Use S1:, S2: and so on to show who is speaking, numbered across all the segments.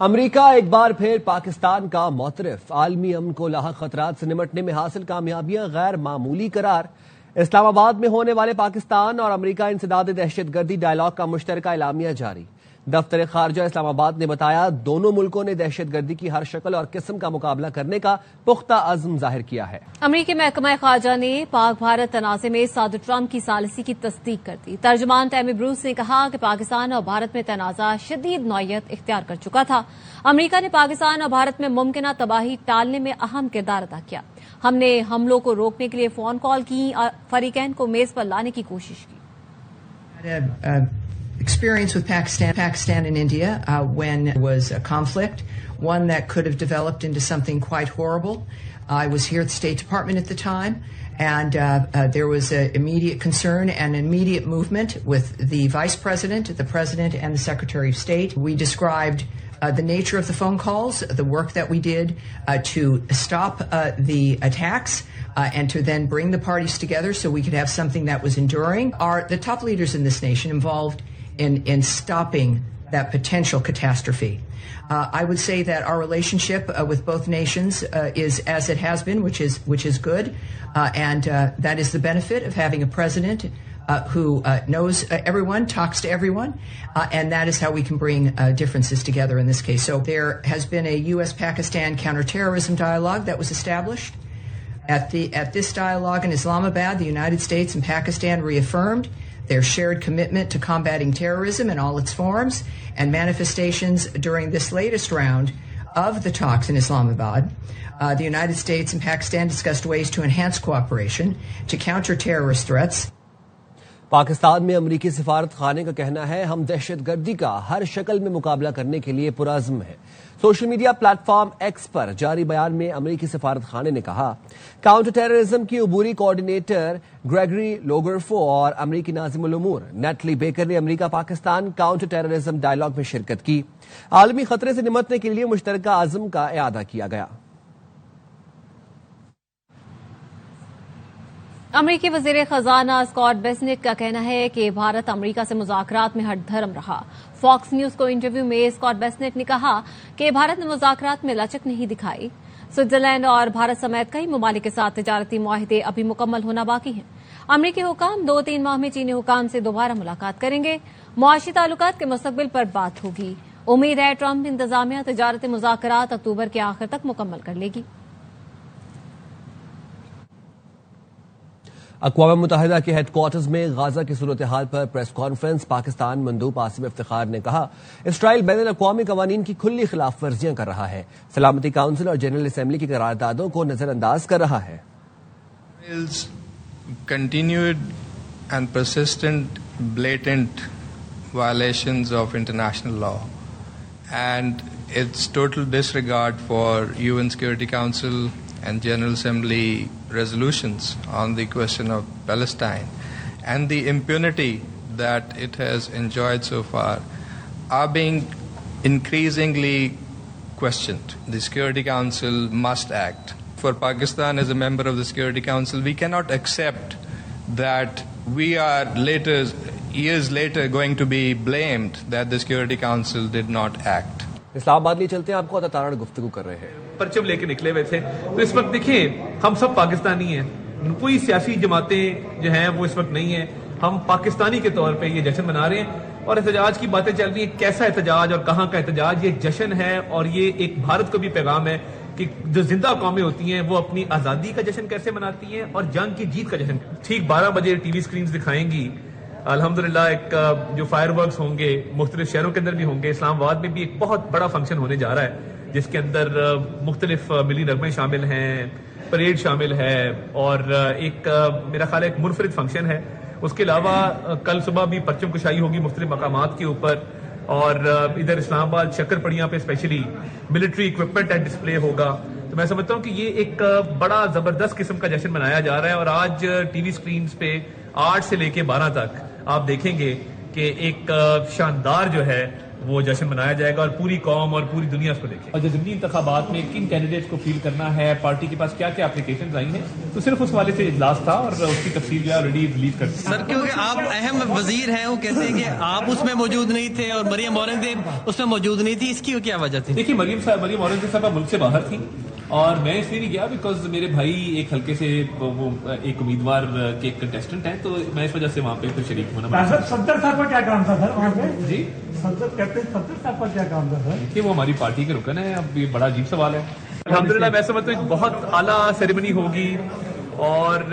S1: امریکہ ایک بار پھر پاکستان کا معترف، عالمی امن کو لاحق خطرات سے نمٹنے میں حاصل کامیابیاں غیر معمولی قرار۔ اسلام آباد میں ہونے والے پاکستان اور امریکہ انسداد دہشت گردی ڈائیلاگ کا مشترکہ اعلامیہ جاری۔ دفتر خارجہ اسلام آباد نے بتایا دونوں ملکوں نے دہشت گردی کی ہر شکل اور قسم کا مقابلہ کرنے کا پختہ عزم ظاہر کیا ہے۔
S2: امریکی محکمہ خارجہ نے پاک بھارت تنازع میں صدر ٹرمپ کی ثالثی کی تصدیق کر دی۔ ترجمان ٹیمی بروس نے کہا کہ پاکستان اور بھارت میں تنازع شدید نوعیت اختیار کر چکا تھا۔ امریکہ نے پاکستان اور بھارت میں ممکنہ تباہی ٹالنے میں اہم کردار ادا کیا۔ ہم نے حملوں کو روکنے کے لیے فون کال کی اور فریقین کو میز پر لانے کی کوشش کی۔
S3: Experience with Pakistan and India when there was a conflict, one that could have developed into something quite horrible. I was here at the State Department at the time, and there was an immediate concern and immediate movement with the Vice President, the President, and the Secretary of State. We described the nature of the phone calls, the work that we did to stop the attacks, and to then bring the parties together so we could have something that was enduring. The top leaders in this nation involved in stopping that potential catastrophe. I would say that our relationship with both nations is as it has been, which is good, and that is the benefit of having a president who knows everyone, talks to everyone, and that is how we can bring differences together in this case. So there has been a U.S.-Pakistan counterterrorism dialogue that was established. At this dialogue in Islamabad, the United States and Pakistan reaffirmed their shared commitment to combating terrorism in all its forms and manifestations during this latest round of the talks in Islamabad. The United States and Pakistan discussed ways to enhance cooperation to counter terrorist threats.
S1: Pakistan میں امریکی سفارت خانے کا کہنا ہے ہم دہشت گردی کا ہر شکل میں مقابلہ کرنے کے لیے پرعزم ہیں۔ Social media platform X پر جاری بیان میں امریکی سفارت خانے نے کہا کاؤنٹر ٹیررزم کی عبوری کوارڈینیٹر گریگری لوگرفو اور امریکی ناظم الامور نیٹلی بیکر نے امریکہ پاکستان کاؤنٹر ٹیررزم ڈائیلاگ میں شرکت کی۔ عالمی خطرے سے نمٹنے کے لیے مشترکہ عزم کا اعادہ کیا گیا۔
S2: امریکی وزیر خزانہ اسکاٹ بیسنٹ کا کہنا ہے کہ بھارت امریکہ سے مذاکرات میں ہٹ دھرم رہا۔ فاکس نیوز کو انٹرویو میں اسکاٹ بیسنٹ نے کہا کہ بھارت نے مذاکرات میں لچک نہیں دکھائی۔ سوئٹزرلینڈ اور بھارت سمیت کئی ممالک کے ساتھ تجارتی معاہدے ابھی مکمل ہونا باقی ہیں۔ امریکی حکام 2-3 ماہ میں چینی حکام سے دوبارہ ملاقات کریں گے۔ معاشی تعلقات کے مستقبل پر بات ہوگی۔ امید ہے ٹرمپ انتظامیہ تجارتی مذاکرات اکتوبر کے آخر تک مکمل کر لے گی۔
S1: اقوام متحدہ کے ہیڈ کوارٹرز میں غزہ کی صورتحال پر پریس کانفرنس۔ پاکستان مندوب آصف افتخار نے کہا اسرائیل بین الاقوامی قوانین کی کھلی خلاف ورزیاں کر رہا ہے، سلامتی کونسل اور جنرل اسمبلی کی قراردادوں کو نظر انداز کر رہا ہے۔
S4: Continued and persistent blatant violations of international law and its total disregard for UN Security Council and General Assembly resolutions on the question of Palestine, and the impunity that it has enjoyed so far are being increasingly questioned. The Security Council must act. For Pakistan as a member of the Security Council, we cannot accept that we are years later going to be blamed that the Security Council did not act.
S1: اسلام آباد لیے چلتے ہیں، آپ کو تارڑ گفتگو کر رہے ہیں۔
S5: پرچم لے کے نکلے ہوئے تھے، تو اس وقت دیکھیں ہم سب پاکستانی ہیں، کوئی سیاسی جماعتیں جو ہیں وہ اس وقت نہیں ہیں، ہم پاکستانی کے طور پہ یہ جشن منا رہے ہیں اور احتجاج کی باتیں چل رہی ہیں۔ کیسا احتجاج اور کہاں کا احتجاج؟ یہ ایک جشن ہے اور یہ ایک بھارت کو بھی پیغام ہے کہ جو زندہ قومیں ہوتی ہیں وہ اپنی آزادی کا جشن کیسے مناتی ہیں اور جنگ کی جیت کا جشن۔ ٹھیک 12 بجے ٹی وی سکرینز دکھائیں گی، الحمدللہ ایک جو فائر ورکس ہوں گے مختلف شہروں کے اندر بھی ہوں گے، اسلام آباد میں بھی ایک بہت بڑا فنکشن ہونے جا رہا ہے جس کے اندر مختلف ملی نغمے شامل ہیں، پریڈ شامل ہے اور ایک میرا خیال ہے ایک منفرد فنکشن ہے۔ اس کے علاوہ کل صبح بھی پرچم کشائی ہوگی مختلف مقامات کے اوپر، اور ادھر اسلام آباد شکر پڑیاں پہ specially military equipment and display ہوگا۔ تو میں سمجھتا ہوں کہ یہ ایک بڑا زبردست قسم کا جشن منایا جا رہا ہے، اور آج ٹی وی سکرینز پہ 8 سے لے کے 12 تک آپ دیکھیں گے کہ ایک شاندار جو ہے وہ جشن منایا جائے گا اور پوری قوم اور پوری دنیا اس کو دیکھے. اور جو ضمنی انتخابات میں کن کینڈیڈیٹ کو فیل کرنا ہے, پارٹی کے پاس کیا کیا اپلیکیشنز آئی ہیں, تو صرف اس حوالے سے اجلاس تھا اور اس کی تفصیل جو ہے آلریڈی ریلیز کر دی.
S6: سر کیونکہ آپ اہم وزیر ہیں, وہ کہتے ہیں کہ آپ اس میں موجود نہیں تھے اور مریم اورنگزیب اس میں موجود نہیں تھی, اس کی کیا وجہ تھی؟
S5: دیکھیے مریم اورنگزیب صاحبہ ملک سے باہر تھی اور میں اس لیے نہیں گیا بیکاز میرے بھائی ایک حلقے سے وہ ایک امیدوار کے کنٹیسٹنٹ ہیں, تو میں اس وجہ سے وہاں پہ شریک ہونا.
S7: صدر صاحب کا کیا کام تھا سر وہاں پہ؟
S5: جی
S7: کیپٹن صدر صاحب کا کیا کام تھا سر؟
S5: کہ وہ ہماری پارٹی کے رکن ہیں. اب یہ بڑا عجیب سوال ہے. الحمدللہ میں سمجھتا ہوں بہت اعلیٰ سیریمنی ہوگی. اور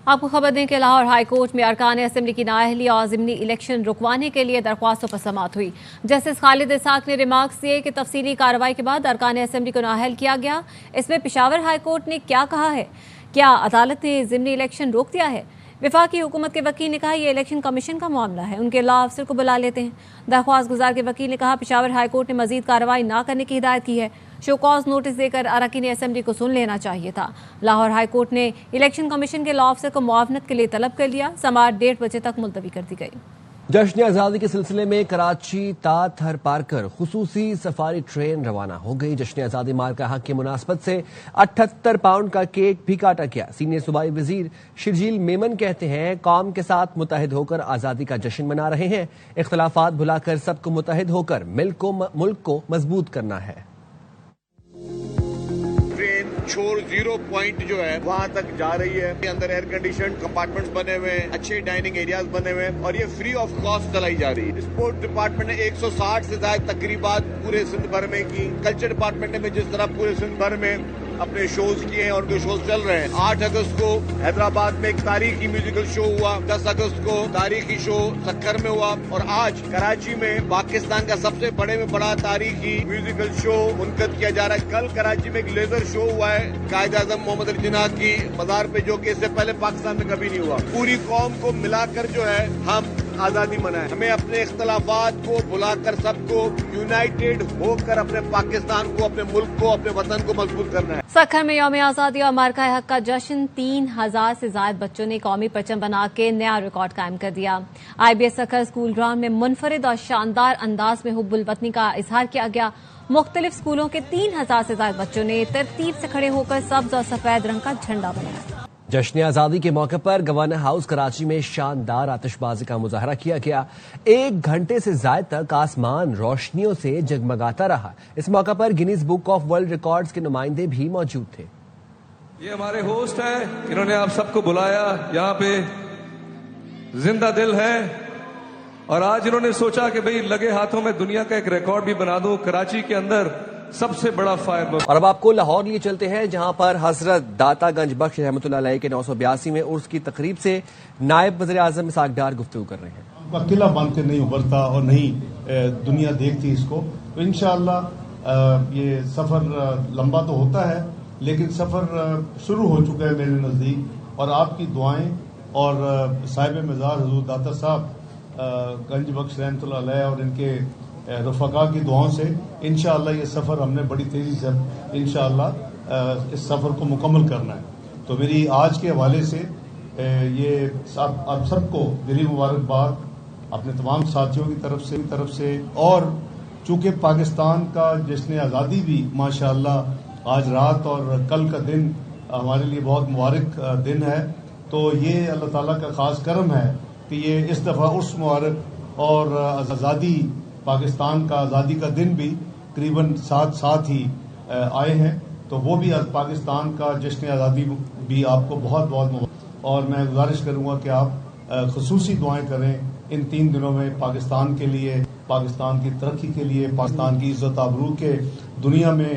S2: آپ کو خبر دیں کہ لاہور ہائی کورٹ میں ارکان اسمبلی کی نااہلی اور ضمنی الیکشن رکوانے کے لیے درخواستوں پر سماعت ہوئی. جسٹس خالد اسحاق نے ریمارکس دیے کہ تفصیلی کارروائی کے بعد ارکان اسمبلی کو نااہل کیا گیا. اس میں پشاور ہائی کورٹ نے کیا کہا ہے؟ کیا عدالت نے ضمنی الیکشن روک دیا ہے؟ وفاقی حکومت کے وکیل نے کہا یہ الیکشن کمیشن کا معاملہ ہے, ان کے لا افسر کو بلا لیتے ہیں. درخواست گزار کے وکیل نے کہا پشاور ہائی کورٹ نے مزید کارروائی نہ کرنے کی ہدایت کی ہے. شو کاز نوٹس دے کر اراکین اسمبلی کو سن لینا چاہیے تھا. لاہور ہائی کورٹ نے الیکشن کمیشن کے لا افسر کو معاونت کے لیے طلب کر لیا. سماعت 1:30 بجے تک ملتوی کر دی گئی.
S1: جشن آزادی کے سلسلے میں کراچی تا تھر پار کر خصوصی سفاری ٹرین روانہ ہو گئی. جشن آزادی مارکہ حق کی مناسبت سے 78 پاؤنڈ کا کیک بھی کاٹا گیا. سینئر صوبائی وزیر شرجیل میمن کہتے ہیں قوم کے ساتھ متحد ہو کر آزادی کا جشن منا رہے ہیں. اختلافات بھلا کر سب کو متحد ہو کر ملک کو مضبوط کرنا ہے.
S8: چھوڑ 0 پوائنٹ جو ہے وہاں تک جا رہی ہے. اندر ایئر کنڈیشن کمپارٹمنٹس بنے ہوئے ہیں, اچھے ڈائننگ ایریاز بنے ہوئے ہیں اور یہ فری آف کاسٹ چلائی جا رہی ہے. اسپورٹ ڈپارٹمنٹ نے 160 سے زائد تقریبات پورے سندھ بھر میں کی. کلچر ڈپارٹمنٹ نے جس طرح پورے سندھ بھر میں اپنے شوز کیے ہیں اور جو شوز چل رہے ہیں. 8 اگست کو حیدرآباد میں ایک تاریخی میوزیکل شو ہوا. 10 اگست کو تاریخی شو سکر میں ہوا اور آج کراچی میں پاکستان کا سب سے بڑے میں بڑا تاریخی میوزیکل شو منعقد کیا جا رہا ہے. کل کراچی میں ایک لیزر شو ہوا ہے قائد اعظم محمد علی جناح کی مزار پہ, جو کہ اس سے پہلے پاکستان میں کبھی نہیں ہوا. پوری قوم کو ملا کر جو ہے ہم آزادی منائیں. ہمیں اپنے اختلافات کو بھلا کر سب کو یونائٹڈ ہو کر اپنے پاکستان کو, اپنے ملک کو, اپنے وطن کو مضبوط کرنا ہے.
S2: سکھر میں یوم آزادی اور مارکہ حق کا جشن 3000 سے زائد بچوں نے قومی پرچم بنا کے نیا ریکارڈ قائم کر دیا. I B S Sukkur school ground میں منفرد اور شاندار انداز میں حب الوطنی کا اظہار کیا گیا. مختلف اسکولوں کے 3000 سے زائد بچوں نے ترتیب سے کھڑے ہو کر سبز اور سفید رنگ کا جھنڈا بنایا.
S1: جشن آزادی کے موقع پر گورنر ہاؤس کراچی میں شاندار آتش بازی کا مظاہرہ کیا گیا. 1 گھنٹے سے زائد تک آسمان روشنیوں سے جگمگاتا رہا. اس موقع پر Guinness Book of World Records کے نمائندے بھی موجود تھے.
S9: یہ ہمارے ہوسٹ ہیں, انہوں نے آپ سب کو بلایا. یہاں پہ زندہ دل ہے اور آج انہوں نے سوچا کہ بھئی لگے ہاتھوں میں دنیا کا ایک ریکارڈ بھی بنا دوں. کراچی کے اندر سب سے بڑا فائر.
S1: اور اب آپ کو لاہور لیے چلتے ہیں جہاں پر حضرت داتا گنج بخش رحمۃ اللہ علیہ کے 982 میں عرس کی تقریب سے نائب وزیر اعظم اسحاق ڈار گفتگو کر رہے ہیں.
S10: قلعہ بن کے نہیں ابھرتا اور نہیں دنیا دیکھتی اس کو. تو انشاءاللہ یہ سفر لمبا تو ہوتا ہے لیکن سفر شروع ہو چکا ہے میرے نزدیک. اور آپ کی دعائیں اور صاحب مزار حضور داتا صاحب گنج بخش رحمۃ اللہ علیہ اور ان کے رفقا کی دعاؤں سے انشاءاللہ یہ سفر ہم نے بڑی تیزی سے انشاءاللہ اس سفر کو مکمل کرنا ہے. تو میری آج کے حوالے سے یہ آپ سب کو دلی مبارکباد اپنے تمام ساتھیوں کی طرف سے. اور چونکہ پاکستان کا جشن آزادی بھی ماشاءاللہ آج رات اور کل کا دن ہمارے لیے بہت مبارک دن ہے. تو یہ اللہ تعالیٰ کا خاص کرم ہے کہ یہ اس دفعہ عرس مبارک اور آزادی پاکستان کا آزادی کا دن بھی قریباً ساتھ ہی آئے ہیں. تو وہ بھی پاکستان کا جشن آزادی بھی آپ کو بہت بہت مبارک. اور میں گزارش کروں گا کہ آپ خصوصی دعائیں کریں ان 3 دنوں میں پاکستان کے لیے, پاکستان کی ترقی کے لیے, پاکستان کی عزت آبرو کے دنیا میں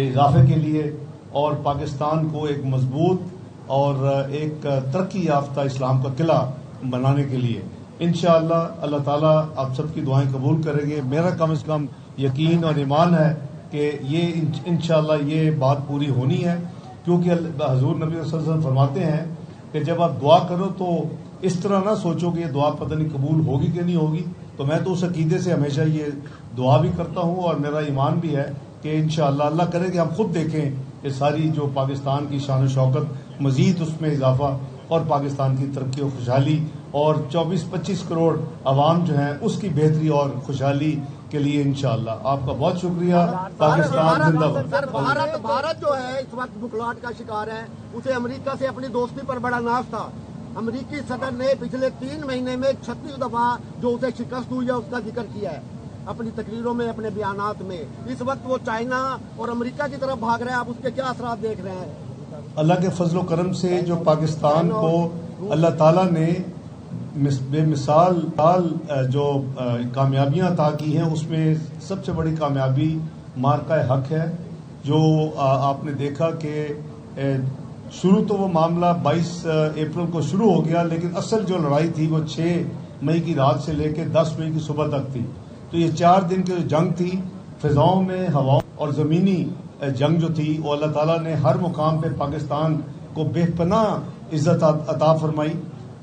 S10: اضافے کے لیے اور پاکستان کو ایک مضبوط اور ایک ترقی یافتہ اسلام کا قلعہ بنانے کے لیے. انشاءاللہ اللہ تعالیٰ آپ سب کی دعائیں قبول کریں گے. میرا کم از کم یقین اور ایمان ہے کہ یہ انشاءاللہ یہ بات پوری ہونی ہے, کیونکہ حضور نبی صلی اللہ علیہ وسلم فرماتے ہیں کہ جب آپ دعا کرو تو اس طرح نہ سوچو کہ یہ دعا پتہ نہیں قبول ہوگی کہ نہیں ہوگی. تو میں تو اس عقیدے سے ہمیشہ یہ دعا بھی کرتا ہوں اور میرا ایمان بھی ہے کہ انشاءاللہ اللہ کرے کہ ہم خود دیکھیں کہ ساری جو پاکستان کی شان و شوکت مزید اس میں اضافہ اور پاکستان کی ترقی و خوشحالی اور 24-25 کروڑ عوام جو ہیں اس کی بہتری اور خوشحالی کے لیے انشاءاللہ. آپ کا بہت شکریہ. پاکستان زندہ باد.
S11: بھارت جو ہے اس وقت بکلاٹ کا شکار ہے. اسے امریکہ سے اپنی دوستی پر بڑا ناز تھا. امریکی صدر نے پچھلے 3 مہینے میں 36 دفعہ جو اسے شکست ہوئی ہے اس کا ذکر کیا ہے اپنی تقریروں میں, اپنے بیانات میں. اس وقت وہ چائنا اور امریکہ کی طرف بھاگ رہے ہیں. آپ اس کے کیا اثرات دیکھ رہے ہیں؟
S10: اللہ کے فضل و کرم سے جو پاکستان کو اللہ تعالیٰ نے بے مثال جو کامیابیاں عطا کی ہیں, اس میں سب سے بڑی کامیابی مارکہ حق ہے. جو آپ نے دیکھا کہ شروع تو وہ معاملہ 22 اپریل کو شروع ہو گیا, لیکن اصل جو لڑائی تھی وہ 6 مئی کی رات سے لے کے 10 مئی کی صبح تک تھی. تو یہ 4 دن کی جو جنگ تھی, فضاؤں میں, ہواؤں اور زمینی جنگ جو تھی, وہ اللہ تعالیٰ نے ہر مقام پہ پاکستان کو بے پناہ عزت عطا فرمائی.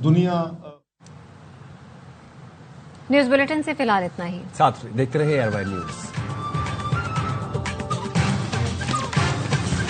S10: دنیا
S2: نیوز بلیٹن سے فی الحال اتنا ہی.
S1: ساتھ دیکھتے رہے ایئر وائر نیوز.